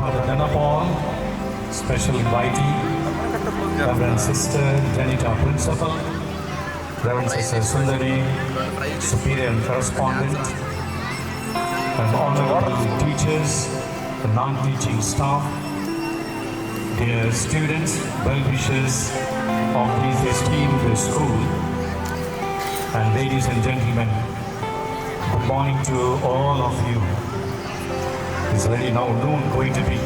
Father Dhanapal, special invitee, Reverend Sister Janita Principal, Reverend Sister Sundari, Superior and Correspondent, and honorable teachers, the non-teaching staff, dear students, well-wishers of this esteemed school, and ladies and gentlemen, good morning to all of you. It's already now noon going to be.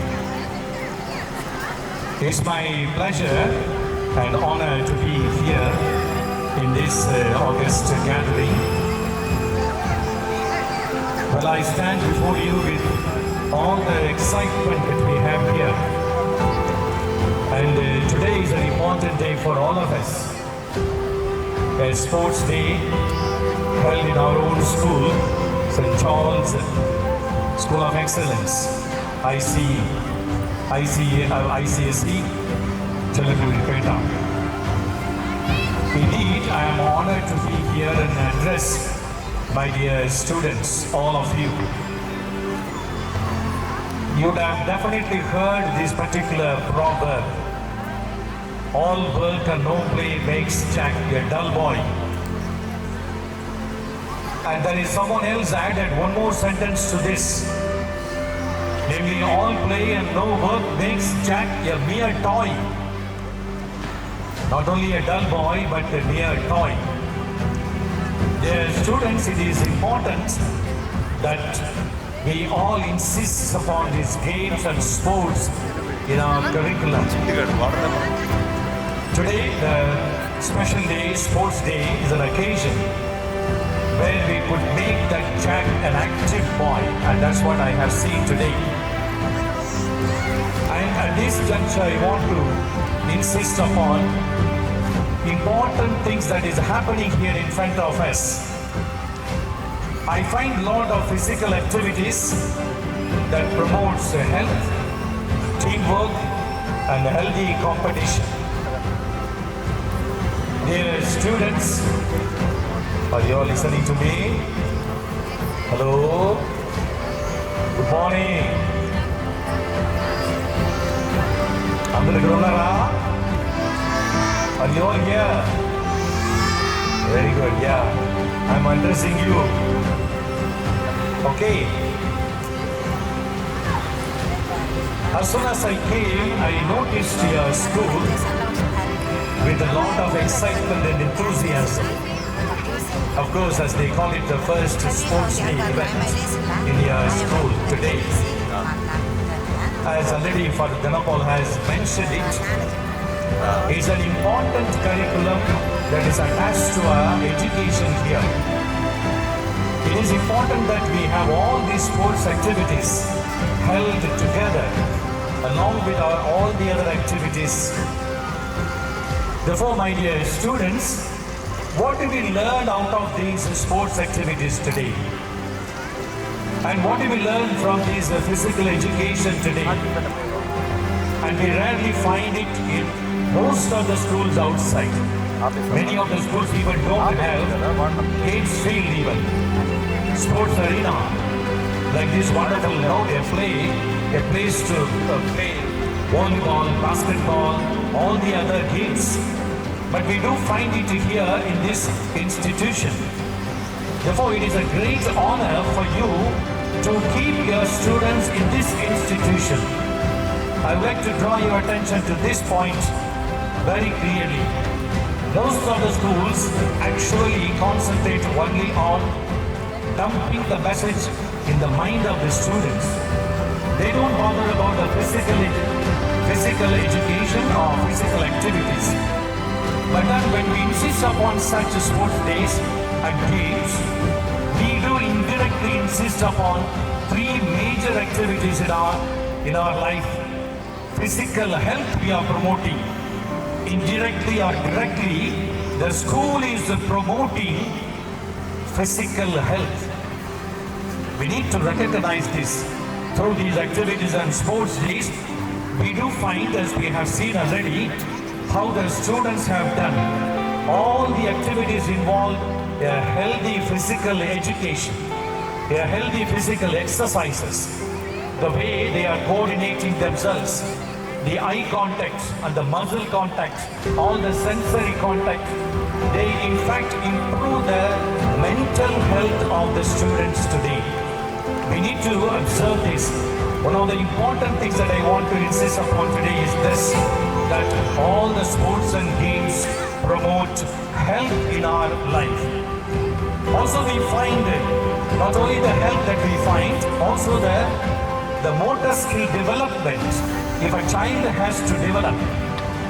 It's my pleasure and honor to be here in this August gathering. Well, I stand before you with all the excitement that we have here. And today is an important day for all of us. A sports day held in our own school, St. Charles School of Excellence, ICSE, Chalakuripeta. Indeed, I am honored to be here and address my dear students, all of you. You would have definitely heard this particular proverb. All work and no play makes Jack a dull boy. And there is someone else added one more sentence to this. Namely, all play and no work makes Jack a mere toy. Not only a dull boy, but a mere toy. Dear students, it is important that we all insist upon these games and sports in our curriculum. Today, the special day, Sports Day, is an occasion where we could make that Jack an active boy, and that's what I have seen today. And at this juncture, I want to insist upon important things that is happening here in front of us. I find a lot of physical activities that promotes health, teamwork, and healthy competition. Dear students, are you all listening to me? Hello? Good morning. Andhra unnara? Are you all here? Very good, yeah. I'm addressing you. Okay. As soon as I came, I noticed your school with a lot of excitement and enthusiasm. Of course, as they call it, the first sports day event in your school today. As already Father Dhanapal has mentioned it, it's an important curriculum that is attached to our education here. It is important that we have all these sports activities held together along with all the other activities. Therefore, my dear students, what do we learn out of these sports activities today? And what do we learn from this physical education today? And we rarely find it in most of the schools outside. Many of the schools even don't have games field even. Sports arena, like this wonderful a place to play volleyball, basketball, all the other games. But we do find it here in this institution. Therefore, it is a great honor for you to keep your students in this institution. I would like to draw your attention to this point very clearly. Most of the schools actually concentrate only on dumping the message in the mind of the students. They don't bother about the physical education or physical activities. But then when we insist upon such sports days and games, we do indirectly insist upon three major activities in our life. Physical health we are promoting. Indirectly or directly, the school is promoting physical health. We need to recognize this. Through these activities and sports days, we do find, as we have seen already, how the students have done. All the activities involve a healthy physical education, a healthy physical exercises. the way they are coordinating themselves, the eye contact and the muscle contact, all the sensory contact, they in fact improve the mental health of the students today. We need to observe this. One of the important things that I want to insist upon today is this, that all the sports and games promote health in our life. Also we find not only the health that we find, also the motor skill development. If a child has to develop,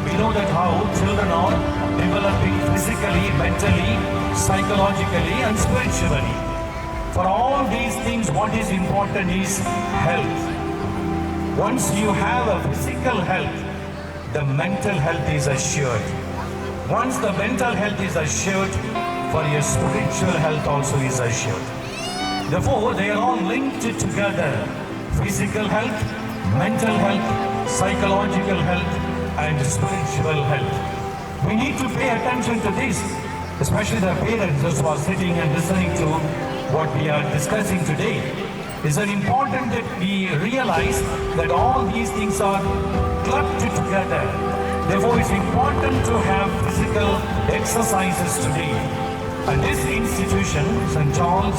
we know that how children are developing physically, mentally, psychologically and spiritually. For all these things, what is important is health. Once you have a physical health, the mental health is assured. Once the mental health is assured, for your spiritual health also is assured. Therefore, they are all linked together. Physical health, mental health, psychological health, and spiritual health. We need to pay attention to this, especially the parents who are sitting and listening to what we are discussing today. It's important that we realize that all these things are clubbed together. Therefore, it's important to have physical exercises today. And this institution, St. John's,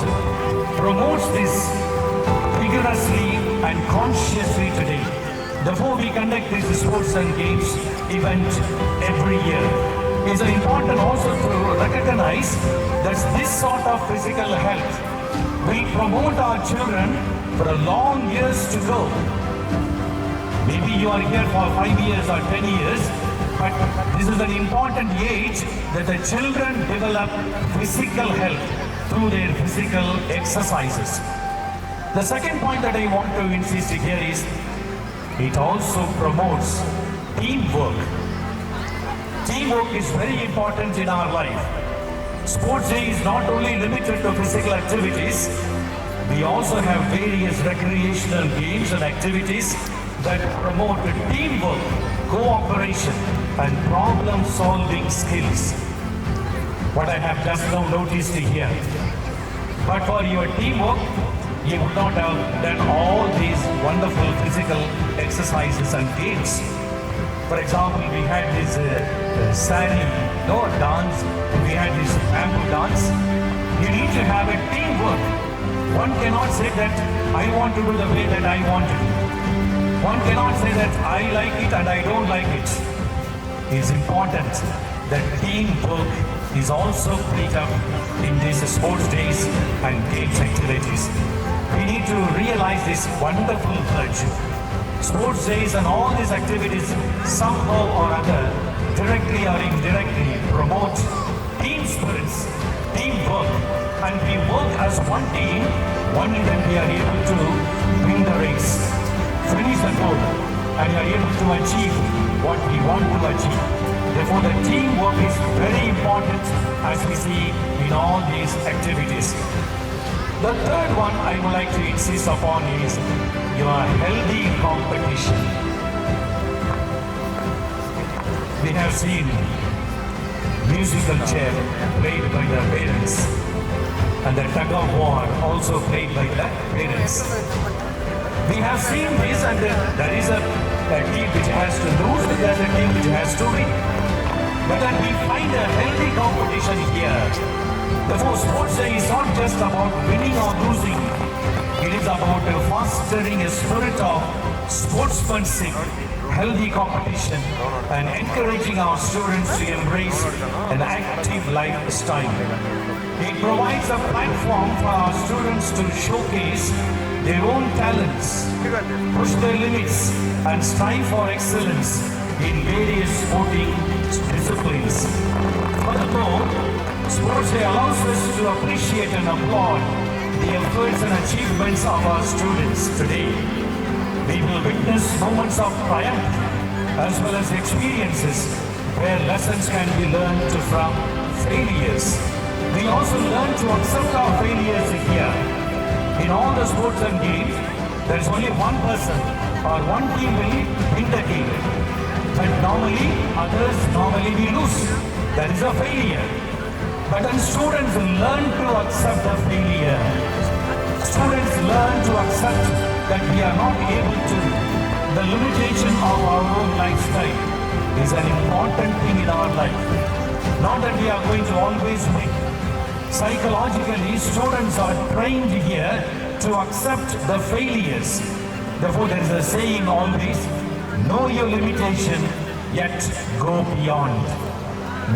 promotes this vigorously and consciously today. Therefore, we conduct this sports and games event every year. It's important also to recognize that this sort of physical health will promote our children for a long years to go. Maybe you are here for 5 years or 10 years, but this is an important age that the children develop physical health through their physical exercises. The second point that I want to insist here is it also promotes teamwork. Teamwork is very important in our life. Sports day is not only limited to physical activities, we also have various recreational games and activities that promote teamwork, cooperation, and problem-solving skills. What I have just now noticed here. But for your teamwork, you would not have done all these wonderful physical exercises and games. For example, we had this sari dance, we had this bamboo dance. You need to have a teamwork. One cannot say that I want to do the way that I want to do. One cannot say that I like it and I don't like it. It is important that teamwork is also built up in these sports days and games activities. We need to realize this wonderful virtue. Sports days and all these activities somehow or other, directly or indirectly, promote team spirits, teamwork, and we work as one team, only then we are able to win the race, finish the goal, and we are able to achieve what we want to achieve. Therefore, the teamwork is very important as we see in all these activities. The third one I would like to insist upon is your healthy competition. We have seen musical chair played by the parents and the tug of war also played by the parents. We have seen this and there is a team which has to lose and there is a team which has to win. But then we find a healthy competition here. Therefore, sports day is not just about winning or losing. It is about fostering a spirit of sportsmanship, healthy competition, and encouraging our students to embrace an active lifestyle. It provides a platform for our students to showcase their own talents, push their limits, and strive for excellence in various sporting disciplines. Furthermore, Sports Day allows us to appreciate and applaud the efforts and achievements of our students today. We will witness moments of triumph as well as experiences where lessons can be learned from failures. We also learn to accept our failures here. In all the sports and games, there is only one person or one team will win the game. But normally we lose. That is a failure. But then students learn to accept the failure. Students learn to accept that we are not able to. The limitation of our own lifestyle is an important thing in our life. Not that we are going to always win. Psychologically, students are trained here to accept the failures. Therefore, there is a saying always, know your limitation, yet go beyond.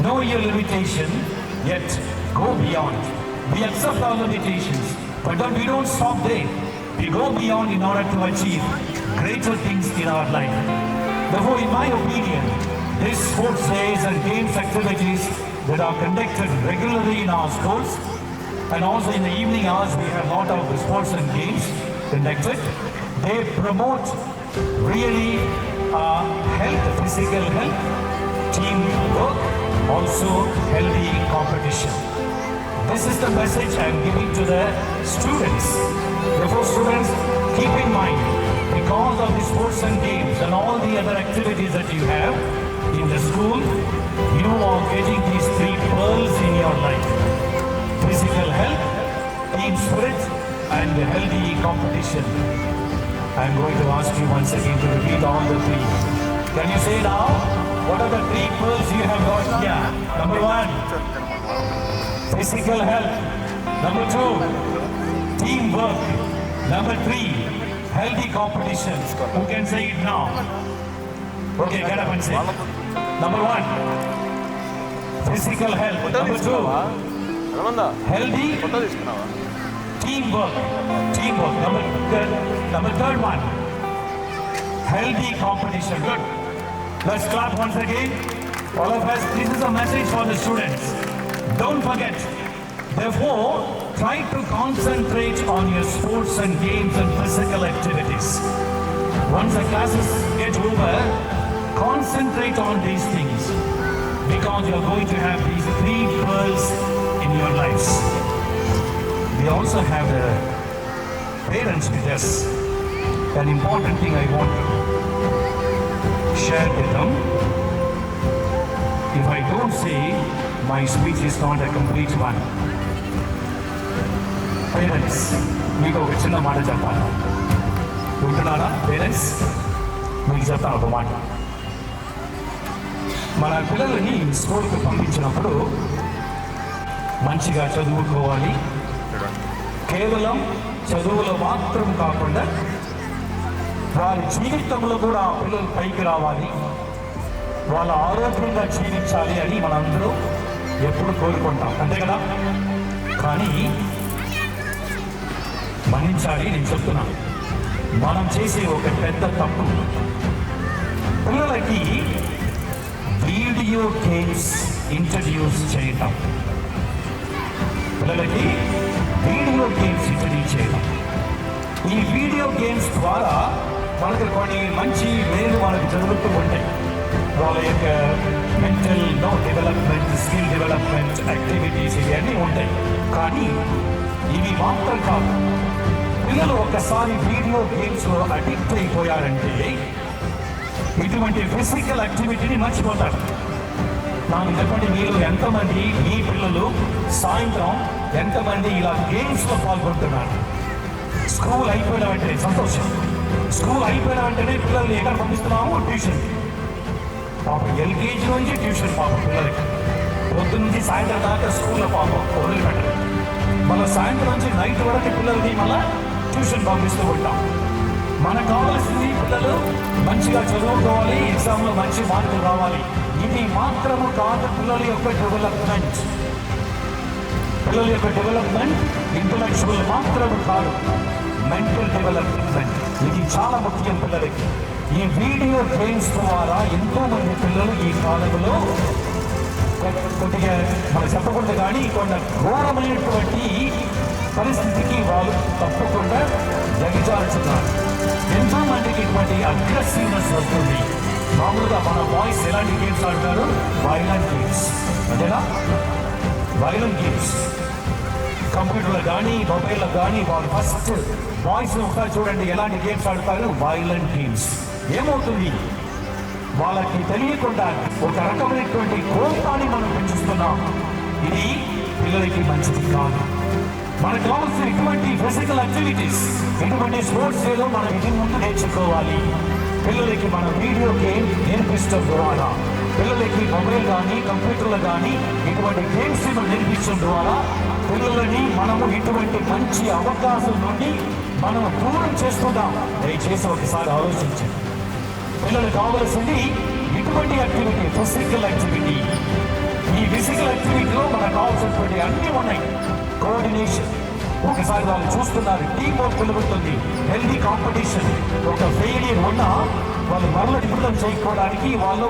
Know your limitation, yet go beyond. We accept our limitations, but then we don't stop there. We go beyond in order to achieve greater things in our life. Therefore, in my opinion, these sports days and games activities that are conducted regularly in our schools, and also in the evening hours we have a lot of sports and games conducted. They promote really health, physical health, teamwork, also healthy competition. This is the message I am giving to the students. Therefore, students, keep in mind, because of the sports and games and all the other activities that you have in the school, you are getting these 3 pearls in your life: physical health, team spirit, and healthy competition. I am going to ask you once again to repeat all the 3. Can you say now? What are the 3 pearls you have got here? Number 1, physical health. Number 2, teamwork. Number 3, healthy competition. Who can say it now? Okay, get up and say. Number 1, physical health. Number 2, healthy teamwork. Number third one, healthy competition. Good. Let's clap once again. All of us, this is a message for the students. Don't forget. Therefore, try to concentrate on your sports and games and physical activities. Once the classes get over, concentrate on these things, because you're going to have these 3 pearls in your lives. We also have the parents with us. An important thing I want to share with them. If I don't say, my speech is not a complete one. Parents, మీకు ఒక చిన్న మాట చెప్పాలి. ఉంటున్నారా parents? మీకు చెప్తాను ఒక మాట. మన పిల్లలని స్కూల్కి పంపించినప్పుడు మంచిగా చదువుకోవాలి. కేవలం చదువులో మాత్రం కాకుండా వారి జీవితంలో కూడా ఆ పిల్లలు పైకి రావాలి, వాళ్ళ ఆరోగ్యంగా జీవించాలి అని మనందరూ ఎప్పుడు కోరుకుంటాం, అంతే కదా? కానీ మన్నించాలి, నేను చెప్తున్నాను, మనం చేసే ఒక పెద్ద తప్పు, పిల్లలకి వీడియో గేమ్స్ ఇంట్రడ్యూస్ చేయటం. పిల్లలకి వీడియో గేమ్స్ ఇంట్రడ్యూస్ చేయడం. ఈ వీడియో గేమ్స్ ద్వారా మనకు కొన్ని మంచి మేలు మనకు జరుగుతూ ఉంటాయి. వాళ్ళ యొక్క mental development, skill development activities ఇవన్నీ ఉంటాయి. కానీ ఇవి మాత్రం కాదు. పిల్లలు ఒక్కసారి వీడియో గేమ్స్లో అడిక్ట్ అయిపోయారంటే ఇటువంటి ఫిజికల్ యాక్టివిటీని మర్చిపోతారు. నాకు చెప్పండి, మీరు ఎంతమంది మీ పిల్లలు సాయంత్రం ఎంతమంది ఇలా గేమ్స్లో పాల్గొంటున్నారు? స్కూల్ అయిపోయిన వెంటనే సంతోషం, స్కూల్ అయిపోయిన వెంటనే పిల్లల్ని ఎక్కడ పంపిస్తున్నాము? ట్యూషన్. పాపం ఎల్కేజీ నుంచి ట్యూషన్. పాపం పిల్లలకి పొద్దు నుంచి సాయంత్రం దాకా స్కూల్లో పాపం వదిలిపెట్టరు. మళ్ళీ సాయంత్రం నుంచి నైట్ వరకు పిల్లల్ని మళ్ళీ ట్యూషన్ పంపిస్తూ ఉంటాం. మనకు కావాల్సింది పిల్లలు మంచిగా చదువుకోవాలి, ఎగ్జామ్లో మంచి మార్కులు రావాలి. ఇది మాత్రము కాదు పిల్లల యొక్క డెవలప్మెంట్. పిల్లల యొక్క డెవలప్మెంట్ ఇంటలెక్చువల్ మాత్రము కాదు, మెంటల్ డెవలప్మెంట్. ఇది చాలా ముఖ్యం పిల్లలకి. ఈ వీడియో గేమ్స్ ద్వారా ఎంతో మంది పిల్లలు ఈ కాలంలో కొద్దిగా మనం చెప్పకూడదు కానీ కొంత ఘోరమైనటువంటి పరిస్థితికి వాళ్ళు తప్పకుండా దిగజారుతున్నారు. ఎంతో మందికి ఇటువంటి అగ్రెసివ్నెస్ వస్తుంది. మామూలుగా మన బాయ్స్ ఎలాంటి గేమ్స్ ఆడతారు? వైలెంట్ గేమ్స్, అంతేనా? వైలెంట్ గేమ్స్ కంప్యూటర్లో కానీ మొబైల్లో కానీ వాళ్ళు ఫస్ట్ బాయ్స్ ఒకసారి చూడండి ఎలాంటి గేమ్స్ ఆడతారు? Violent games. ఏమవుతుంది? వాళ్ళకి తెలియకుండా ఒక రకమైనటువంటి కోపాన్ని మనం పెంచుస్తున్నాం. ఇది పిల్లలకి మంచిది కాదు. మనకు కావాల్సిన ఇటువంటి ఫిజికల్ యాక్టివిటీస్, ఇటువంటి స్పోర్ట్స్ డేలో మనం ఇది ముందు నేర్చుకోవాలి. పిల్లలకి మనం వీడియో గేమ్ నేర్పించడం ద్వారా, పిల్లలకి మొబైల్ కానీ కంప్యూటర్లు కానీ ఇటువంటి గేమ్స్ మనం నేర్పించడం ద్వారా పిల్లలని మనము ఇటువంటి మంచి అవకాశం నుండి మనం దూరం చేస్తున్నాం. దయచేసి ఒకసారి ఆలోచించండి. పిల్లలకు కావాల్సింది ఇటువంటి యాక్టివిటీ, ఫిజికల్ యాక్టివిటీ. ఈ ఫిజికల్ యాక్టివిటీలో మనకు కావాల్సినటువంటి అన్నీ ఉన్నాయి. కోఆర్డినేషన్, ఒకసారి వాళ్ళు చూస్తున్నారు, టీం వర్క్ పెరుగుతుంది, హెల్దీ కాంపిటీషన్. ఒక ఫెయిలియర్ ఉన్నా వాళ్ళు మరల నిపుణం చేయకపోవడానికి వాళ్ళు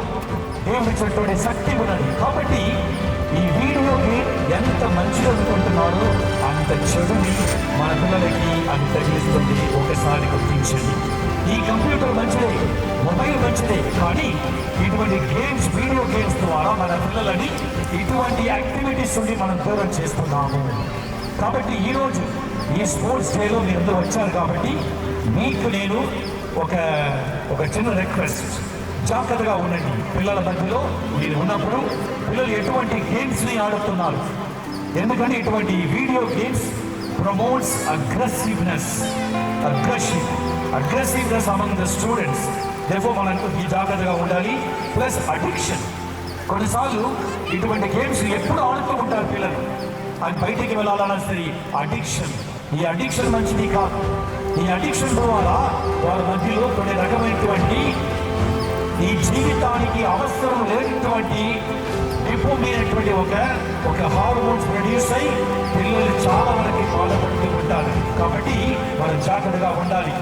ఏమిచ్చినటువంటి శక్తి ఉన్నది. కాబట్టి ఈ వీడియో గేమ్ ఎంత మంచిగా అనుకుంటున్నారో అంత చెడుని మన పిల్లలకి అది తగిలిస్తుంది. ఒకసారి గుర్తించండి. ఈ కంప్యూటర్ మంచిదే, మొబైల్ మంచిదే, కానీ ఇటువంటి గేమ్స్, వీడియో గేమ్స్ ద్వారా మన పిల్లలని ఇటువంటి యాక్టివిటీస్ నుండి మనం దూరం చేస్తున్నాము. కాబట్టి ఈరోజు ఈ స్పోర్ట్స్ డేలో మీరు అందరూ వచ్చారు కాబట్టి మీకు నేను ఒక చిన్న రిక్వెస్ట్, జాగ్రత్తగా ఉండండి. పిల్లల మధ్యలో మీరు ఉన్నప్పుడు పిల్లలు ఎటువంటి గేమ్స్ని ఆడుతున్నారు, ఎందుకంటే ఇటువంటి video games promotes aggressiveness among the students. Therefore మనం ఈ జాగ్రత్తగా ఉండాలి. ప్లస్ అడిక్షన్, కొన్నిసార్లు ఇటువంటి గేమ్స్ ఎప్పుడు ఆడుతూ ఉంటారు పిల్లలు, అది బయటికి వెళ్ళాలన్నా సరే అడిక్షన్. ఈ అడిక్షన్ మంచిది కాదు. ఈ అడిక్షన్ ద్వారా వారి మధ్యలో కొన్ని రకమైనటువంటి ఈ జీవితానికి అవసరం లేనటువంటి నిపుణమైనటువంటి ఒక హార్మోన్స్ ప్రొడ్యూస్ అయి పిల్లలు చాలా వరకు బాధపడుతూ ఉంటారు. కాబట్టి మనం జాగ్రత్తగా ఉండాలి.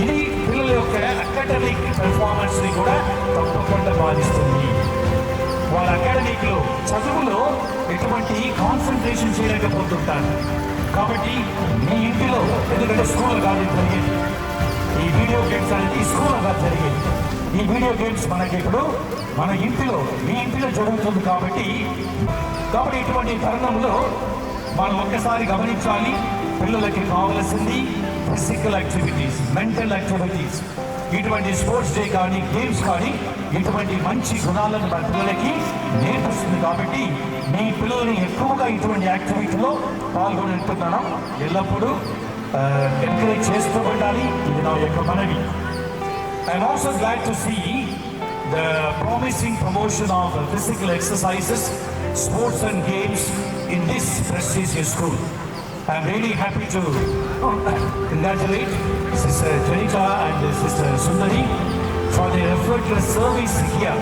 ఇది పిల్లల యొక్క అకాడమిక్ పెర్ఫార్మెన్స్ ని కూడా తప్పకుండా బాధిస్తుంది. వాళ్ళ అకాడమిక్ లో, చదువులో ఎటువంటి కాన్సన్ట్రేషన్ చేయలేకపోతుంటారు. కాబట్టి మీ ఇంటిలో, ఎందుకంటే స్కూల్ కాదు జరిగేది, ఈ వీడియో గేమ్స్ అనేది స్కూల్ కాదు జరిగేది. ఈ వీడియో గేమ్స్ మనకి ఇప్పుడు మన ఇంటిలో, మీ ఇంటిలో జరుగుతుంది. కాబట్టి ఇటువంటి తరుణంలో మనం ఒక్కసారి గమనించాలి. పిల్లలకి కావలసింది ఫిజికల్ యాక్టివిటీస్, మెంటల్ యాక్టివిటీస్. ఇటువంటి స్పోర్ట్స్ డే కానీ గేమ్స్ కానీ ఇటువంటి మంచి గుణాలను మన పిల్లలకి నేర్పిస్తుంది. కాబట్టి మీ పిల్లల్ని ఎక్కువగా ఇటువంటి యాక్టివిటీలో పాల్గొంటున్నాను. ఎల్లప్పుడూ ఎంకరేజ్ చేస్తూ ఉండాలి. ఇది నా యొక్క మనవి. I'm also glad to see the promising promotion of physical exercises, sports and games in this prestigious school. I'm really happy to congratulate Sister Janita and Sister Sundari for their effortless service here.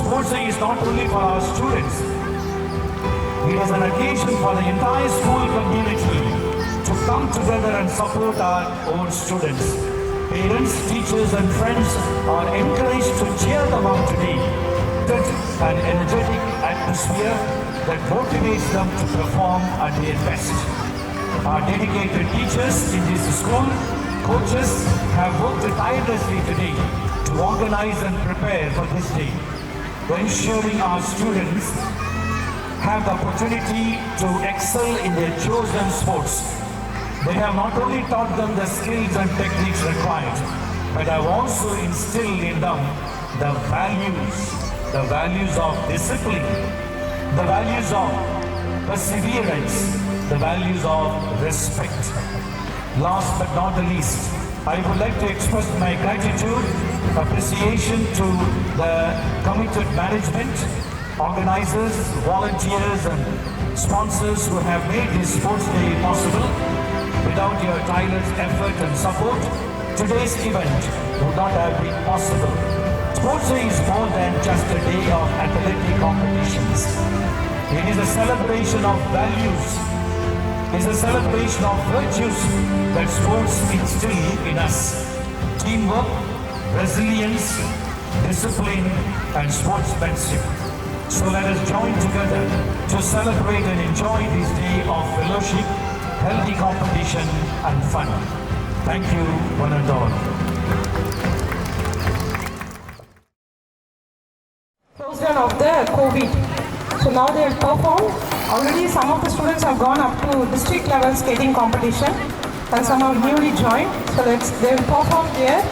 Sports Day is not only for our students, it is an occasion for the entire school community to come together and support our own students. Parents, teachers and friends are encouraged to cheer them on today. An energetic atmosphere that motivates them to perform at their best. Our dedicated teachers in this school, coaches, have worked tirelessly today to organize and prepare for this day, ensuring our students have the opportunity to excel in their chosen sports. They have not only taught them the skills and techniques required, but have also instilled in them the values of discipline, the values of perseverance, the values of respect. Last but not the least, I would like to express my gratitude, appreciation to the committed management, organizers, volunteers and sponsors who have made this sports day possible. Without your tireless effort and support, today's event would not have been possible. Sports Day is more than just a day of athletic competitions. It is a celebration of values. It is a celebration of virtues that sports instill in us. Teamwork, resilience, discipline and sportsmanship. So let us join together to celebrate and enjoy this day of fellowship, healthy competition and fun. Thank you, one and all. Closure of the COVID. So now they will perform. Already some of the students have gone up to district level skating competition and some are newly joined. So they will perform there.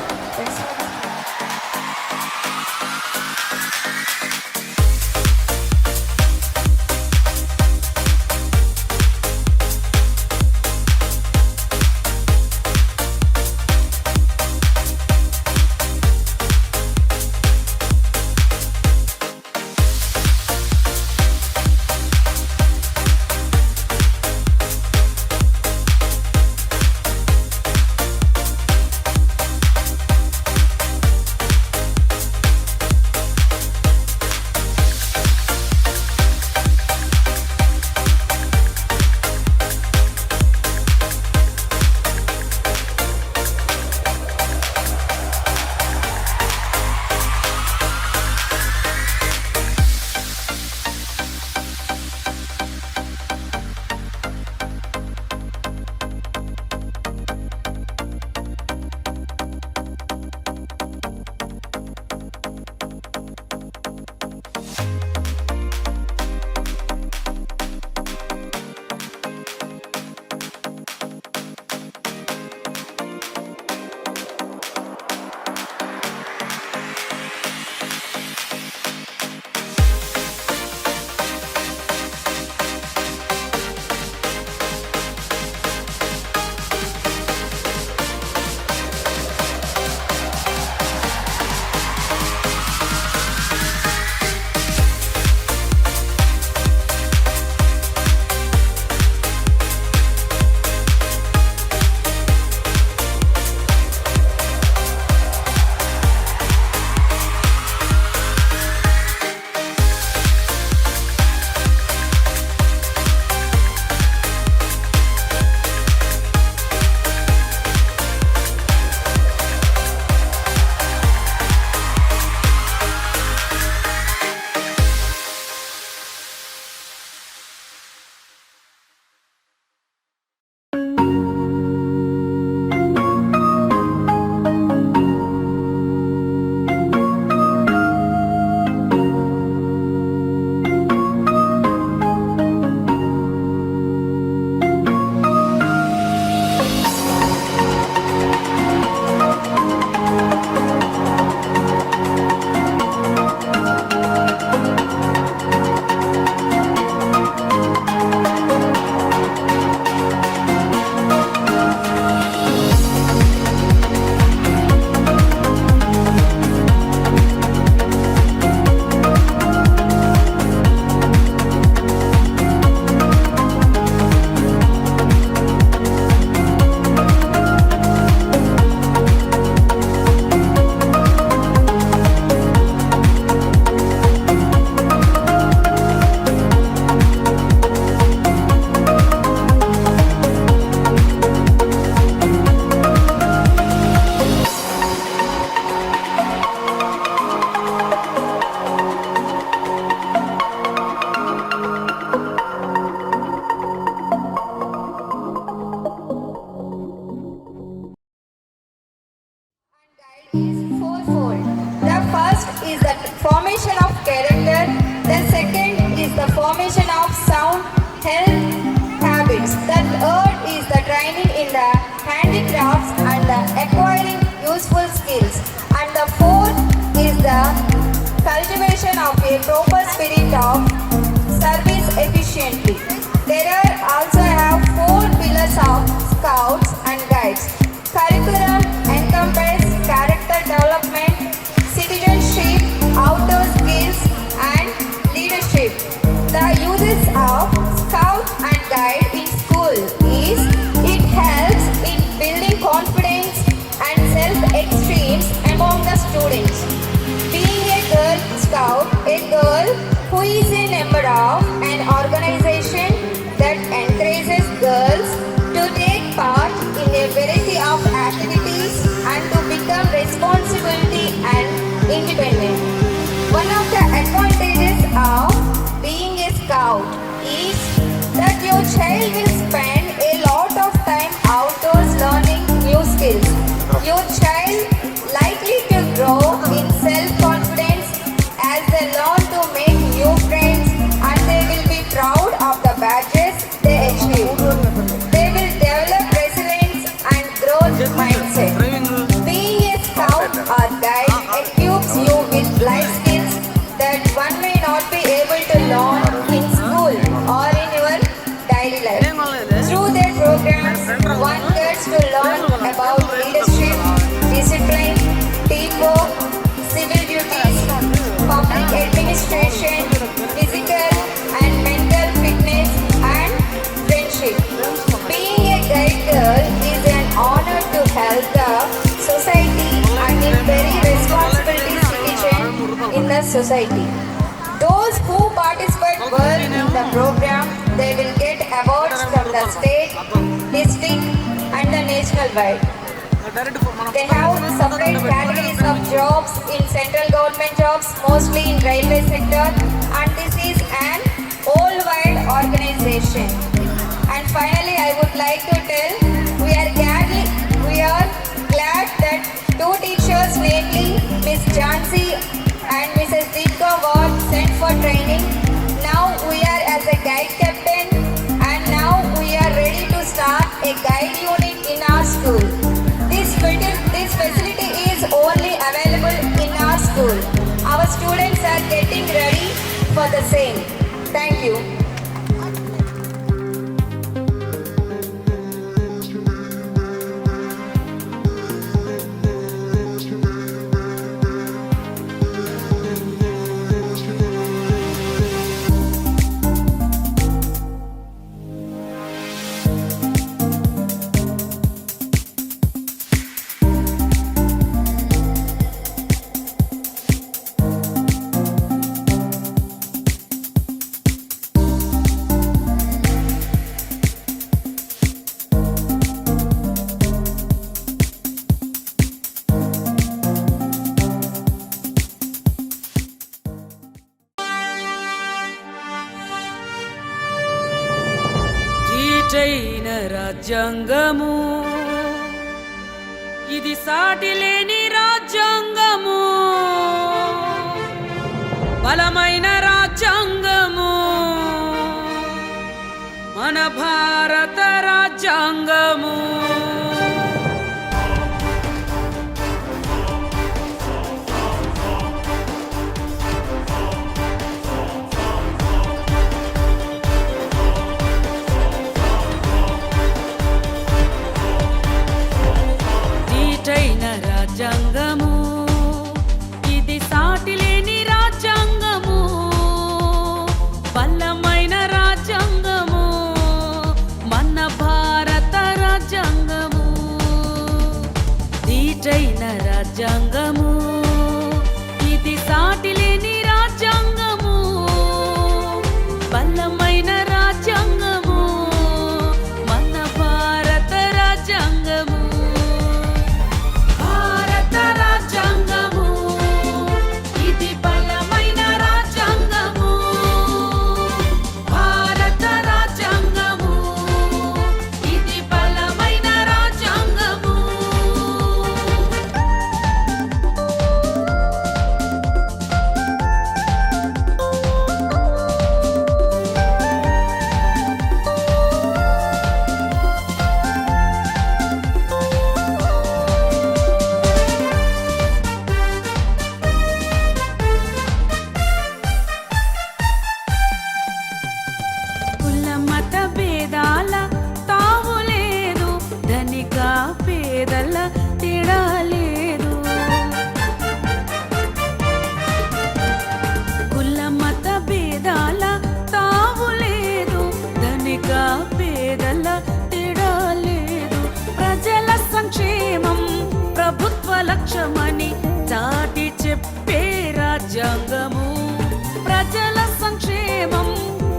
acquiring useful skills. And the fourth is the cultivation of a proper spirit of service efficiently. There are also have four pillars of scouts and guides. Curriculum encompass character development, citizenship, outdoor skills, and leadership. The uses of scout and guide in school is it helps in building confidence and self-esteem among the students. Being a girl scout, a girl who is a member of an organization that encourages girls to take part in a variety of activities and to become responsibility and independent. One of the advantages of being a scout is that your child will spend a lot of time outdoors learning new skills. Your child likely to grow in self-confidence as they learn to make new friends, and they will be proud of the badges they achieve. They will develop resilience and growth mindset. Being a scout or guide equips you with life skills that one may not be able to learn in school or in your daily life. Through their programs, one gets to learn about leadership, discipline, teamwork, civil duties, public administration, physical and mental fitness, and friendship. Being a guide girl is an honor to help the society and a very responsibility citizen in the society. Those who participate well in the program, they will get awards from the state, district, and the national wide. They have separate categories of jobs in central government jobs, mostly in railway sector, and this is an all-wide organization. And finally, I would like to tell, we are glad that two teachers, namely Miss Jansi and Mrs. Deepka, were sent for training. Now we are as a guide captain, and now we are ready to start a guide unit in our school. This facility is only available in our school. Our students are getting ready for the same. Thank you. చైన రాజ్యాంగము ఇది సాటిలేని రాజ్యాంగము బలమైన రాజ్యాంగము మన భారత రాజ్యాంగము రాజ్యాంగము ఇది సాటిలేని రాజ్యాంగము బలమైన రాజ్యాంగము మన భారత రాజ్యాంగము దీటైన రాజ్యాంగము ఇది సాటిలేని రాజ్యాంగము బలమైన రాజ్యాంగము మన భారత రాజ్యాంగము లక్ష్యమని చాటి చెప్పే రాజ్యాంగము. ప్రజల సంక్షేమం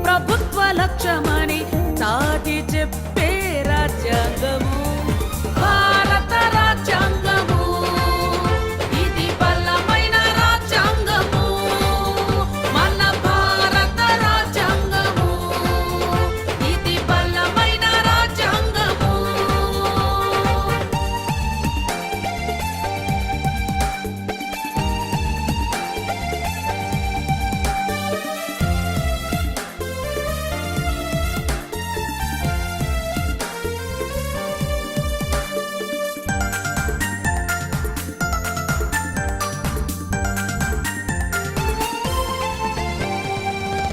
ప్రభుత్వ లక్ష్యమని చాటి చెప్పే రాజ్యాంగము. భారత రాజ్యాంగము ఇది బలమైన రాజ్యాంగము. మన భారత రాజ్యాంగము ఇది బలమైన రాజ్యాంగము.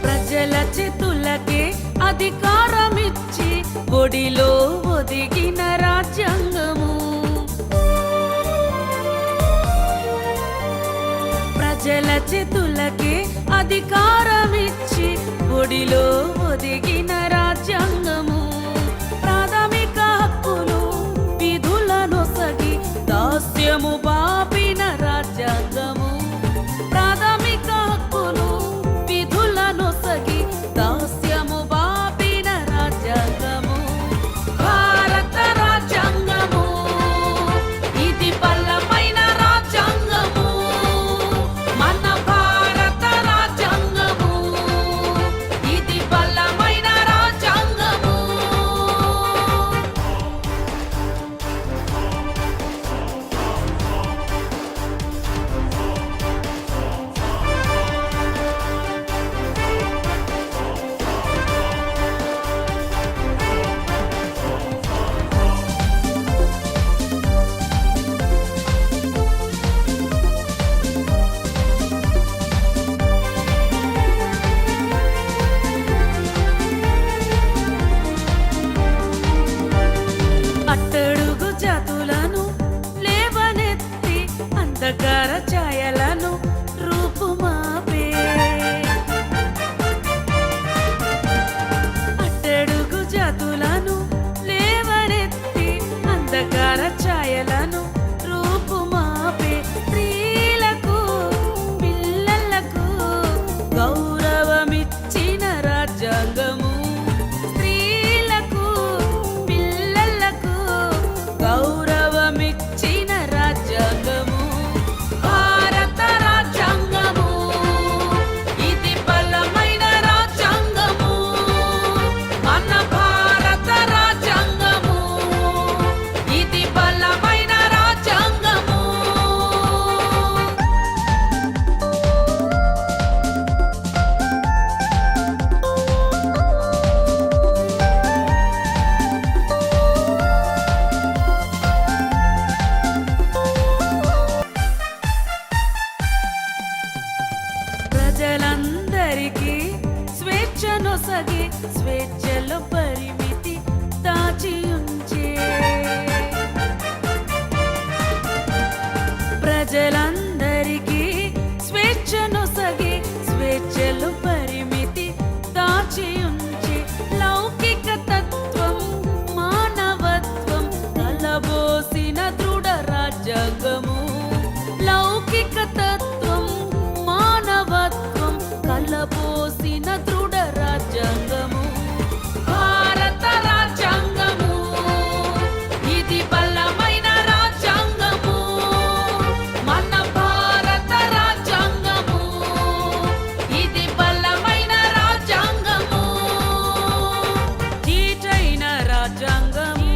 ప్రజల చేతులకే అధికారమిచ్చి ఒడిలో ఒదిగిన రాజ్యాంగము. ప్రజల చేతులకే అధికారమిచ్చి ఒడిలో ఒదిగిన రాజ్యాంగము. ప్రాథమిక హక్కులు విధులను సగి దాస్యము బాపిన రాజ్యాంగము. ప్రాథమిక హక్కులు విధులను సగి దాస్యము బాపిన రాజ్యాంగము. భారత రాజ్యాంగము ఇది బలమైన రాజ్యాంగము. మన భారత రాజ్యాంగము ఇది బలమైన రాజ్యాంగము. అట్టడుగు జాతులను లేవనెత్తి అంధకార ఛాయలను రూపుమాపే. అట్టడుగు జాతులను లేవనెత్తి అంధకార ఛాయలను రూపుమాపే. స్త్రీలకు పిల్లలకు గౌరవమిచ్చిన రాజ్యాంగము. స్త్రీలకు పిల్లలకు గౌరవమిచ్చిన రాజ్యాంగము. భారత రాజ్యాంగము ఇది బలమైన రాజ్యాంగము. మన భారత రాజ్యాంగము ఇది బలమైన రాజ్యాంగము. ప్రజలందరికీ స్వేచ్ఛనొసగి స్వేచ్ఛలో పరిమితి దాచి ఉంచే. ప్రజలందరికీ స్వేచ్ఛనొసగి స్వేచ్ఛలో పరిమితి దాచి ఉంచే. లౌకిక తత్వం మానవత్వం కలబోసిన దృఢ రాజ్యాంగము. లౌకిక తత్వం మానవత్వం కలబోసిన దృఢ రాజ్యాంగము. భారత రాజ్యాంగము ఇది బలమైన రాజ్యాంగము. మన భారత రాజ్యాంగము ఇది బలమైన రాజ్యాంగము. చీటైన రాజ్యాంగము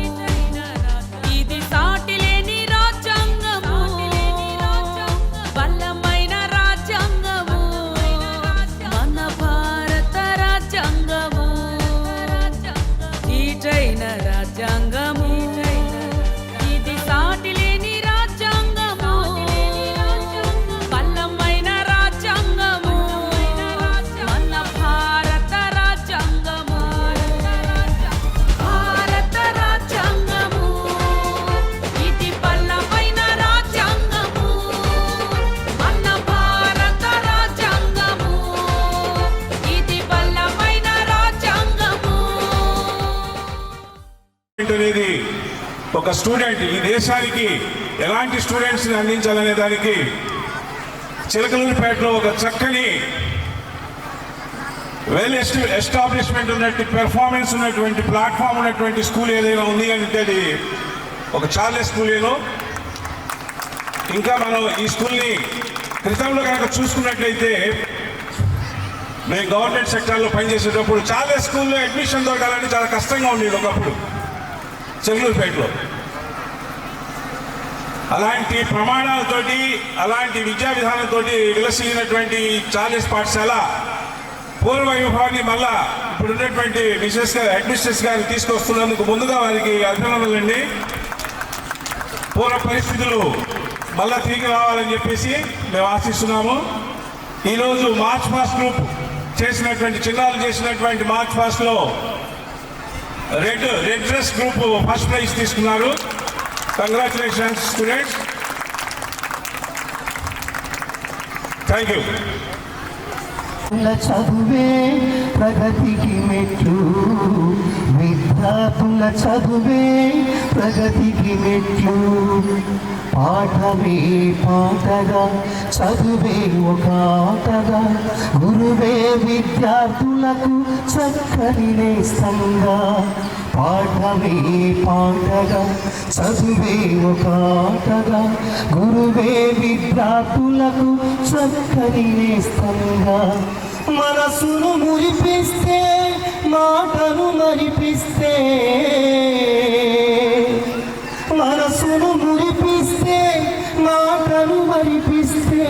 ఇది సాటిలేని రాజ్యాంగము. బలమైన రాజ్యాంగము మన భారత రాజ్యాంగము. చీటైన రాజ్యాంగము ఇది సాటిలేని రాజ్యాంగము. బలమైన రాజ్యాంగము మన భారత రాజ్యాంగము. భారత రాజ్యాంగము ఇది బలమైన రాజ్యాంగము. మన భారత రాజ్యాంగము ఇది బలమైన రాజ్యాంగము. అనేది ఒక స్టూడెంట్ ఈ దేశానికి ఎలాంటి స్టూడెంట్స్ని అందించాలనే దానికి చిలకలూరిపేటలో ఒక చక్కని వెల్ ఎస్టాబ్లిష్మెంట్ ఉన్నటువంటి పెర్ఫార్మెన్స్ ఉన్నటువంటి ప్లాట్ఫామ్ ఉన్నటువంటి స్కూల్ ఏదైనా ఉంది అంటే అది ఒక చార్లెస్ స్కూలేను. ఇంకా మనం ఈ స్కూల్ని క్రితంలో కనుక చూసుకున్నట్లయితే మేము గవర్నమెంట్ సెక్టార్లో పనిచేసేటప్పుడు చార్లెస్ స్కూల్లో అడ్మిషన్ దొరకాలని చాలా కష్టంగా ఉండేది ఒకప్పుడు చిలకలూరిపేటలో. అలాంటి ప్రమాణాలతోటి అలాంటి విద్యా విధానంతో విలసిల్లినటువంటి చార్లెస్ పాఠశాల పూర్వ వైభవాన్ని మళ్ళా ఇప్పుడు ఉన్నటువంటి మిసెస్ గారు అడ్మినిస్ట్రేషన్ గారు తీసుకొస్తున్నందుకు ముందుగా వారికి అభినందనలండి. పూర్వ పరిస్థితులు మళ్ళా తిరిగి రావాలని చెప్పేసి మేము ఆశిస్తున్నాము. ఈరోజు మార్చ్ పాస్ట్ గ్రూప్ చేసినటువంటి చిన్నారులు చేసినటువంటి మార్చ్ పాస్ట్లో red dress group first prize తీసుకున్నారు. Congratulations students, thank you. చదువే ప్రగతికి మెట్లు, విద్యార్థుల చదువే ప్రగతికి మెట్లు. పాఠమే పాటగా చదువే ఒక ఆటగా, గురువే విద్యార్థులకు చక్కని నేస్తంగా. పాఠమే పాటగా చదువే ఒక ఆటగా, గురువే విద్యార్థులకు చక్కని నేస్తంగా. మనసును మురిపిస్తే మాటను మరిపిస్తే, మనసును మురిపిస్తే మాటను మరిపిస్తే,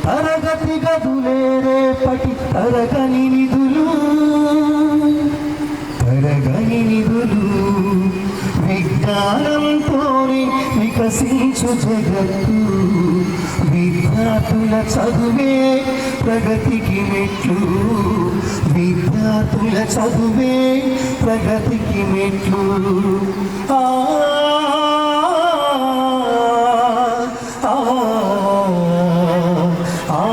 తరగతి గదులే రేపటి తరగని నిధులు, తరగని నిధులు. విజ్ఞానంతోనే వికసించు జగత్తు, విద్యార్థుల చదువే ప్రగతికి మెట్లు, విద్యార్థుల చదువే ప్రగతికి మెట్లు. ఆ ఆ ఆ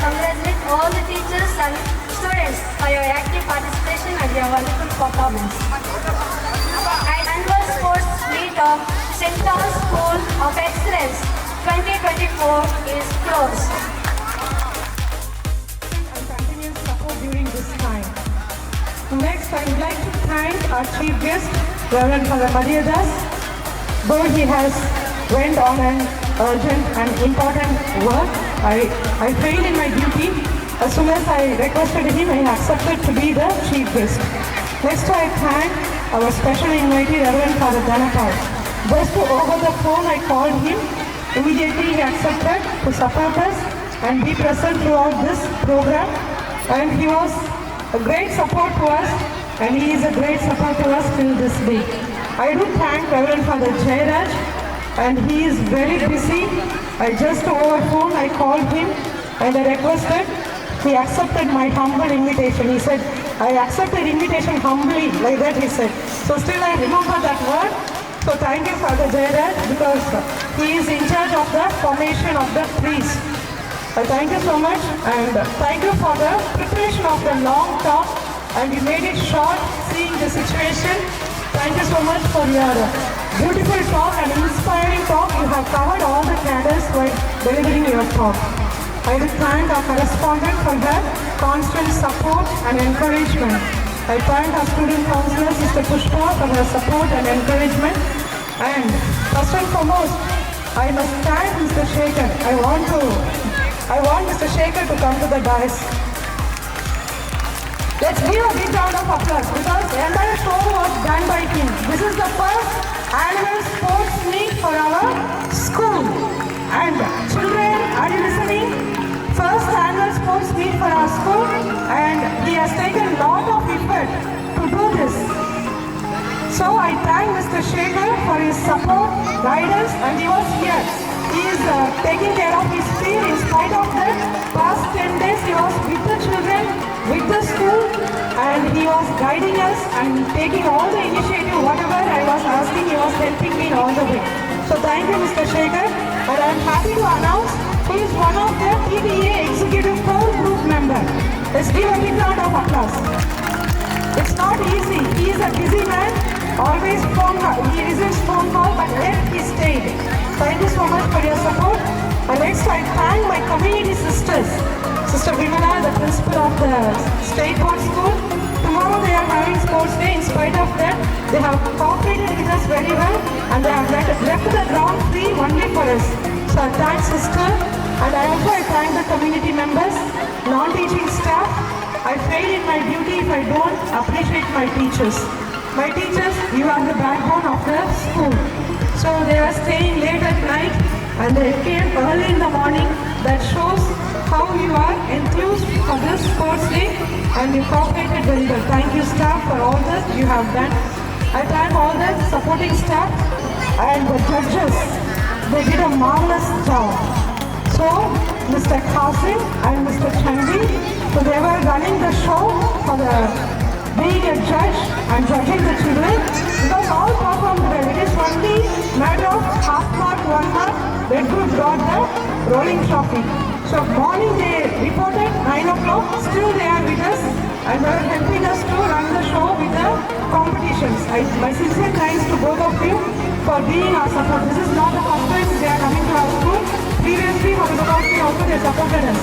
congratulate all the teachers and students for your active participation and your wonderful performance. Annual sports meet of St. Paul's School of Excellence 2024 is closed. And continuous support during this time. Next, I would like to thank our chief guest, Reverend Father Maria Das. Though he has went on an urgent and important work, I failed in my duty. As soon as I requested him, he accepted to be the chief guest. Next, I thank our special invitee, Reverend Father Dhanapal. Just over the phone, I called him. Immediately, he accepted to support us and be present throughout this program. And he was a great support to us, and he is a great support to us till this day. I do thank Reverend Father Jairaj, and he is very busy. I just over phone, I called him and I requested. He accepted my humble invitation. He said, I accepted invitation humbly, like that he said. So still I remember that word. So thank you, Father Jairaj, because he is in charge of the formation of the priest. Thank you so much, and thank you for the preparation of the long talk, and you made it short, seeing the situation. Thank you so much for your beautiful talk and inspiring talk. You have covered all the cadres while delivering your talk. I would thank our correspondent for her constant support and encouragement. I thank our student counselor, Sister Pushpa, for her support and encouragement. And first and foremost, I must thank Mr. Shekhar. I want Mr. Shekhar to come to the dais. Let's give a big round of applause because the entire show was done by him. This is the first annual sports meet for our school. And children, are you listening? First annual sports meet for our school, and he has taken a lot of effort to do this. So I thank Mr. Shekhar for his support, guidance, and he was here. He is taking care of his field in spite of that. Past 10 days he was with the children, with the school, and he was guiding us and taking all the initiative. Whatever I was asking, he was helping me all the way. So thank you, Mr. Shekhar, and I am happy to announce he is one of the PTA Executive Core Group member. Let's give a big round of applause. It's not easy. He is a busy man. Always he receives phone call, but yet he stayed. Thank you so much for your support. And next I thank my community sisters. Sister Vimala, the principal of the State Board School. Tomorrow they are having sports day. In spite of that, they have cooperated with us very well, and they have left the ground free only for us. So I thank sister, and I thank the community members, non-teaching staff. I fail in my duty if I don't appreciate my teachers. My teachers, you are the backbone of the school. So they are staying late at night and they came early in the morning. That shows how you are enthused for this sports day and you cooperated very well. Thank you staff for all that you have done. I thank all the supporting staff and the judges. They did a marvelous job. So Mr. Qasim and Mr. Chandi, so they were running the show for being a judge and judging the children, because all performed well. It is only matter of half mark, 1 mark, Red Group got the rolling trophy. So morning they reported 9 o'clock, still they are with us and they are helping us to run the show with the competitions. My sincere thanks to both of you for being our support. This is not the first time they are coming to our school. Previously, Horizontal also they supported us.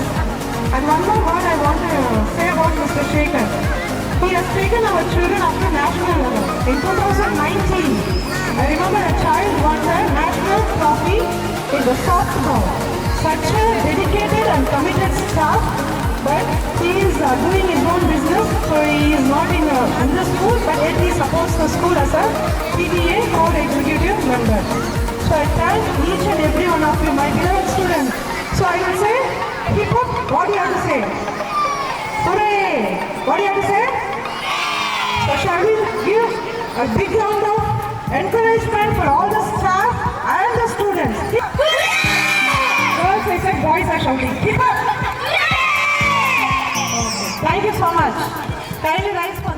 And one more word I want to say about Mr. Shekhar. He has taken our children up to national level. In 2019, I remember a child won the national trophy in the softball. Such a dedicated and committed staff, but he is doing his own business, so he is not in the school, but yet he supports the school as a PTA Core Executive member. So I thank each and every one of you, my beloved students. So I will say, hip hop, what do you have to say? Hooray! What do you have to say? So shall we give a big round of encouragement for all the staff and the students? Girls, I said boys are shouting. Keep up! Thank you so much. Kindly rise for